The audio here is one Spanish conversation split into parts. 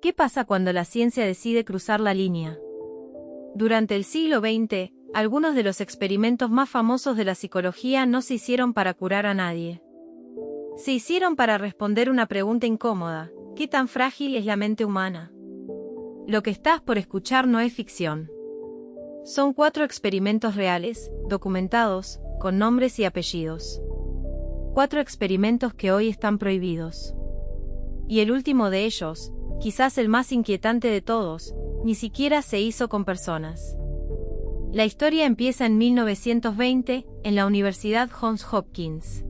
¿Qué pasa cuando la ciencia decide cruzar la línea? Durante el siglo XX, algunos de los experimentos más famosos de la psicología no se hicieron para curar a nadie. Se hicieron para responder una pregunta incómoda: ¿qué tan frágil es la mente humana? Lo que estás por escuchar no es ficción. Son 4 experimentos reales, documentados, con nombres y apellidos. 4 experimentos que hoy están prohibidos. Y el último de ellos, quizás el más inquietante de todos, ni siquiera se hizo con personas. La historia empieza en 1920, en la Universidad Johns Hopkins.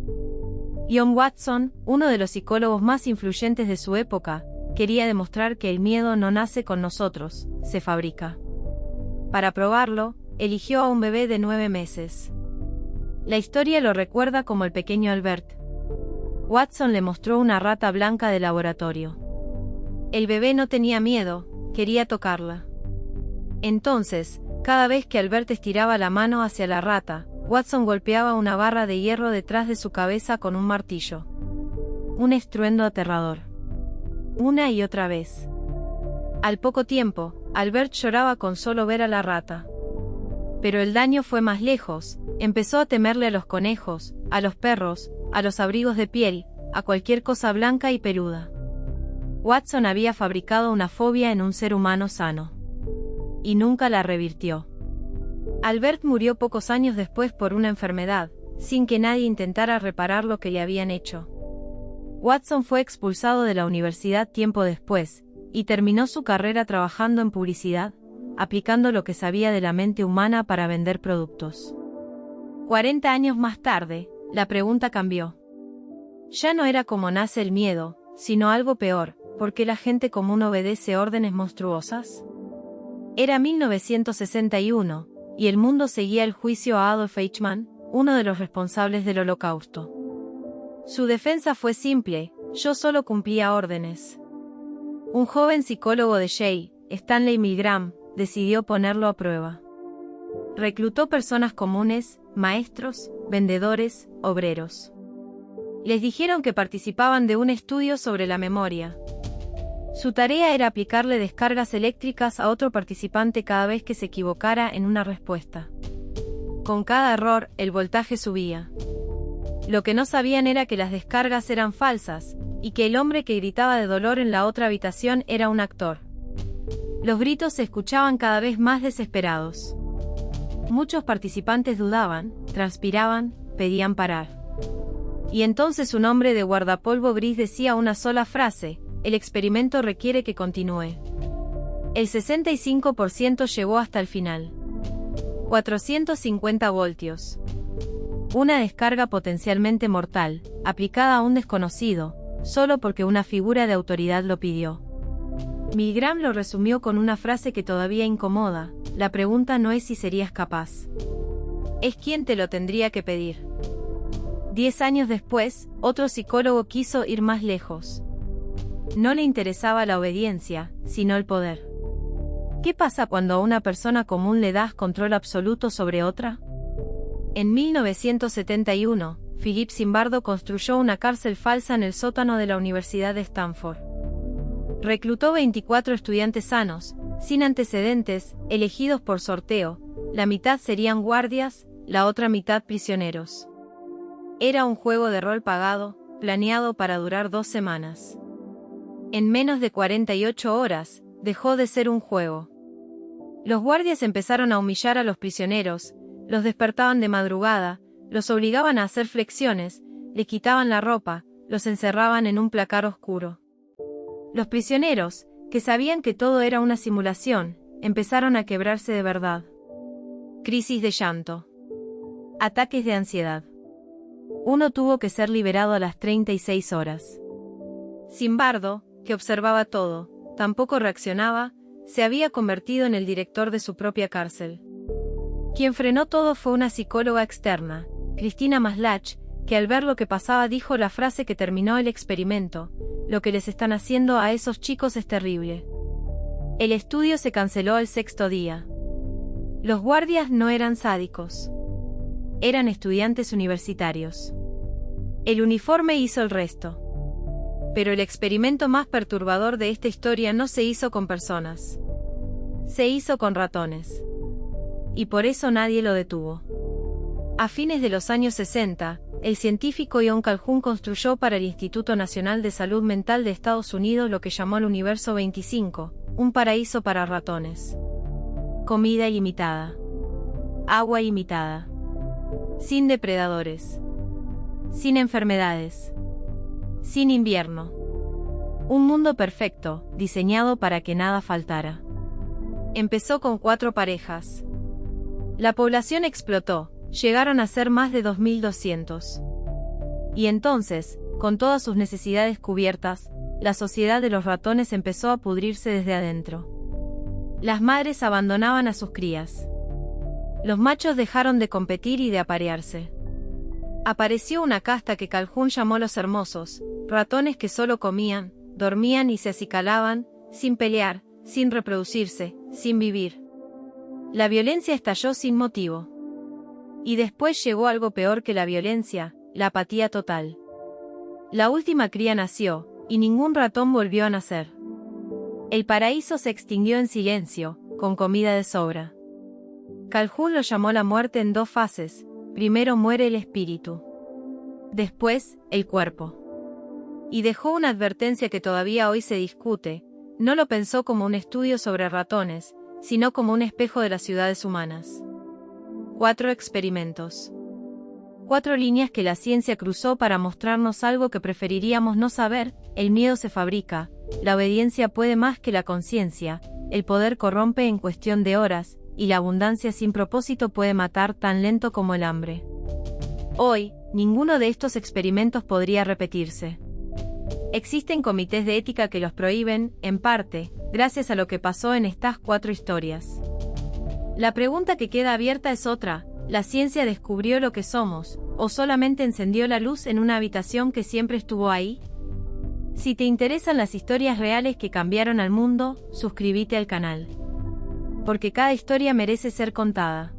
John Watson, uno de los psicólogos más influyentes de su época, quería demostrar que el miedo no nace con nosotros, se fabrica. Para probarlo, eligió a un bebé de 9 meses. La historia lo recuerda como el pequeño Albert. Watson le mostró una rata blanca de laboratorio. El bebé no tenía miedo, quería tocarla. Entonces, cada vez que Albert estiraba la mano hacia la rata, Watson golpeaba una barra de hierro detrás de su cabeza con un martillo. Un estruendo aterrador. Una y otra vez. Al poco tiempo, Albert lloraba con solo ver a la rata. Pero el daño fue más lejos, empezó a temerle a los conejos, a los perros, a los abrigos de piel, a cualquier cosa blanca y peluda. Watson había fabricado una fobia en un ser humano sano. Y nunca la revirtió. Albert murió pocos años después por una enfermedad, sin que nadie intentara reparar lo que le habían hecho. Watson fue expulsado de la universidad tiempo después, y terminó su carrera trabajando en publicidad, aplicando lo que sabía de la mente humana para vender productos. 40 años más tarde, la pregunta cambió. Ya no era cómo nace el miedo, sino algo peor: ¿por qué la gente común obedece órdenes monstruosas? Era 1961, y el mundo seguía el juicio a Adolf Eichmann, uno de los responsables del Holocausto. Su defensa fue simple: yo solo cumplía órdenes. Un joven psicólogo de Yale, Stanley Milgram, decidió ponerlo a prueba. Reclutó personas comunes, maestros, vendedores, obreros. Les dijeron que participaban de un estudio sobre la memoria. Su tarea era aplicarle descargas eléctricas a otro participante cada vez que se equivocara en una respuesta. Con cada error, el voltaje subía. Lo que no sabían era que las descargas eran falsas, y que el hombre que gritaba de dolor en la otra habitación era un actor. Los gritos se escuchaban cada vez más desesperados. Muchos participantes dudaban, transpiraban, pedían parar. Y entonces un hombre de guardapolvo gris decía una sola frase: el experimento requiere que continúe. El 65% llegó hasta el final. 450 voltios. Una descarga potencialmente mortal, aplicada a un desconocido, solo porque una figura de autoridad lo pidió. Milgram lo resumió con una frase que todavía incomoda: la pregunta no es si serías capaz. Es quién te lo tendría que pedir. 10 años después, otro psicólogo quiso ir más lejos. No le interesaba la obediencia, sino el poder. ¿Qué pasa cuando a una persona común le das control absoluto sobre otra? En 1971, Philip Zimbardo construyó una cárcel falsa en el sótano de la Universidad de Stanford. Reclutó 24 estudiantes sanos, sin antecedentes, elegidos por sorteo. La mitad serían guardias, la otra mitad prisioneros. Era un juego de rol pagado, planeado para durar 2 semanas. En menos de 48 horas, dejó de ser un juego. Los guardias empezaron a humillar a los prisioneros, los despertaban de madrugada, los obligaban a hacer flexiones, le quitaban la ropa, los encerraban en un placar oscuro. Los prisioneros, que sabían que todo era una simulación, empezaron a quebrarse de verdad. Crisis de llanto. Ataques de ansiedad. Uno tuvo que ser liberado a las 36 horas. Zimbardo, que observaba todo, tampoco reaccionaba, se había convertido en el director de su propia cárcel. Quien frenó todo fue una psicóloga externa, Christina Maslach, que al ver lo que pasaba dijo la frase que terminó el experimento: lo que les están haciendo a esos chicos es terrible. El estudio se canceló al 6º día. Los guardias no eran sádicos. Eran estudiantes universitarios. El uniforme hizo el resto. Pero el experimento más perturbador de esta historia no se hizo con personas. Se hizo con ratones. Y por eso nadie lo detuvo. A fines de los años 60, el científico John Calhoun construyó para el Instituto Nacional de Salud Mental de Estados Unidos lo que llamó el Universo 25, un paraíso para ratones. Comida ilimitada. Agua ilimitada. Sin depredadores. Sin enfermedades. Sin invierno. Un mundo perfecto, diseñado para que nada faltara. Empezó con 4 parejas. La población explotó, llegaron a ser más de 2.200. Y entonces, con todas sus necesidades cubiertas, la sociedad de los ratones empezó a pudrirse desde adentro. Las madres abandonaban a sus crías. Los machos dejaron de competir y de aparearse. Apareció una casta que Calhoun llamó los hermosos, ratones que solo comían, dormían y se acicalaban, sin pelear, sin reproducirse, sin vivir. La violencia estalló sin motivo. Y después llegó algo peor que la violencia, la apatía total. La última cría nació, y ningún ratón volvió a nacer. El paraíso se extinguió en silencio, con comida de sobra. Calhoun lo llamó la muerte en 2 fases. Primero muere el espíritu. Después, el cuerpo. Y dejó una advertencia que todavía hoy se discute. No lo pensó como un estudio sobre ratones, sino como un espejo de las ciudades humanas. 4 experimentos. 4 líneas que la ciencia cruzó para mostrarnos algo que preferiríamos no saber: el miedo se fabrica, la obediencia puede más que la conciencia, el poder corrompe en cuestión de horas, y la abundancia sin propósito puede matar tan lento como el hambre. Hoy, ninguno de estos experimentos podría repetirse. Existen comités de ética que los prohíben, en parte, gracias a lo que pasó en estas 4 historias. La pregunta que queda abierta es otra: ¿la ciencia descubrió lo que somos, o solamente encendió la luz en una habitación que siempre estuvo ahí? Si te interesan las historias reales que cambiaron al mundo, suscríbete al canal. Porque cada historia merece ser contada.